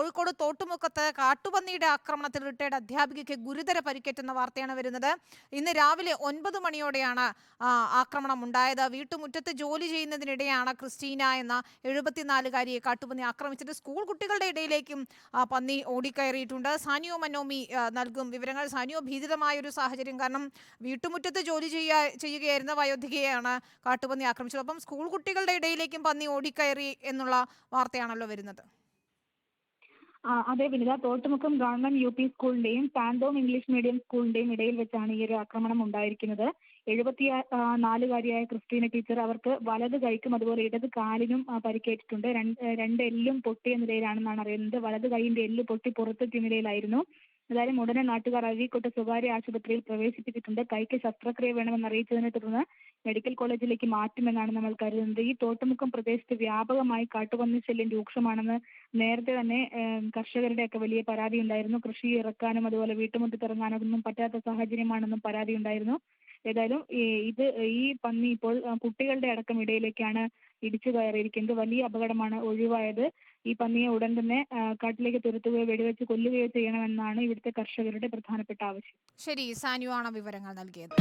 കോഴിക്കോട് തോട്ടുമുക്കത്ത് കാട്ടുപന്നിയുടെ ആക്രമണത്തിൽ റിട്ടയർഡ് അധ്യാപികയ്ക്ക് ഗുരുതര പരിക്കേറ്റെന്ന വാർത്തയാണ് വരുന്നത്. ഇന്ന് രാവിലെ 9 മണിയോടെയാണ് ആക്രമണം ഉണ്ടായത്. വീട്ടുമുറ്റത്ത് ജോലി ചെയ്യുന്നതിനിടെയാണ് ക്രിസ്റ്റീന എന്ന 74-കാരിയെ കാട്ടുപന്നി ആക്രമിച്ചത്. സ്കൂൾ കുട്ടികളുടെ ഇടയിലേക്കും പന്നി ഓടിക്കയറിയിട്ടുണ്ട്. സാനിയോ മനോമി നൽകും വിവരങ്ങൾ. സാനിയോ, ഭീതിതമായ ഒരു സാഹചര്യം, കാരണം വീട്ടുമുറ്റത്ത് ജോലി ചെയ്യുകയായിരുന്ന വയോധികയെയാണ് കാട്ടുപന്നി ആക്രമിച്ചത്. അപ്പം സ്കൂൾ കുട്ടികളുടെ ഇടയിലേക്കും പന്നി ഓടിക്കയറി എന്നുള്ള വാർത്തയാണല്ലോ വരുന്നത്. അതെ Vinitha, Thottumukkam government U P സ്കൂളിന്റെയും പാന്തോം ഇംഗ്ലീഷ് മീഡിയം സ്കൂളിന്റെയും ഇടയിൽ വെച്ചാണ് ഈ ഒരു ആക്രമണം ഉണ്ടായിരിക്കുന്നത്. 74-കാരിയായ ക്രിസ്റ്റീന ടീച്ചർ, അവർക്ക് വലത് കൈക്കും അതുപോലെ ഇടത് കാലിനും പരിക്കേറ്റിട്ടുണ്ട്. രണ്ട് എല്ലും പൊട്ടിയ നിലയിലാണെന്നാണ് അറിയുന്നത്. വലത് കൈയിന്റെ എല്ല് പൊട്ടി പുറത്തെത്തിയ നിലയിലായിരുന്നു. ഏതായാലും ഉടനെ നാട്ടുകാർ അഴീക്കോട്ട് സ്വകാര്യ ആശുപത്രിയിൽ പ്രവേശിപ്പിച്ചിട്ടുണ്ട്. കൈക്ക് ശസ്ത്രക്രിയ വേണമെന്ന് അറിയിച്ചതിനെ തുടർന്ന് മെഡിക്കൽ കോളേജിലേക്ക് മാറ്റുമെന്നാണ് നമ്മൾ കരുതുന്നത്. ഈ തോട്ടുമുക്കം പ്രദേശത്ത് വ്യാപകമായി കാട്ടുപന്നി ശല്യം രൂക്ഷമാണെന്ന് നേരത്തെ തന്നെ കർഷകരുടെയൊക്കെ വലിയ പരാതി ഉണ്ടായിരുന്നു. കൃഷി ഇറക്കാനും അതുപോലെ വീട്ടുമുറ്റത്ത് ഇറങ്ങാനൊന്നും പറ്റാത്ത സാഹചര്യമാണെന്നും പരാതി ഉണ്ടായിരുന്നു. ഏതായാലും ഈ പന്നി ഇപ്പോൾ കുട്ടികളുടെ അടക്കം ഇടയിലേക്കാണ് ഇടിച്ചു കയറിയിരിക്കുന്നത്. വലിയ അപകടമാണ് ഒഴിവായത്. ഈ പന്നിയെ ഉടൻ തന്നെ കാട്ടിലേക്ക് തുരത്തുകയോ വെടിവെച്ച് കൊല്ലുകയോ ചെയ്യണമെന്നാണ് ഇവിടുത്തെ കർഷകരുടെ പ്രധാനപ്പെട്ട ആവശ്യം. ശരി, സാനിയോ ആണ് വിവരങ്ങൾ നൽകിയത്.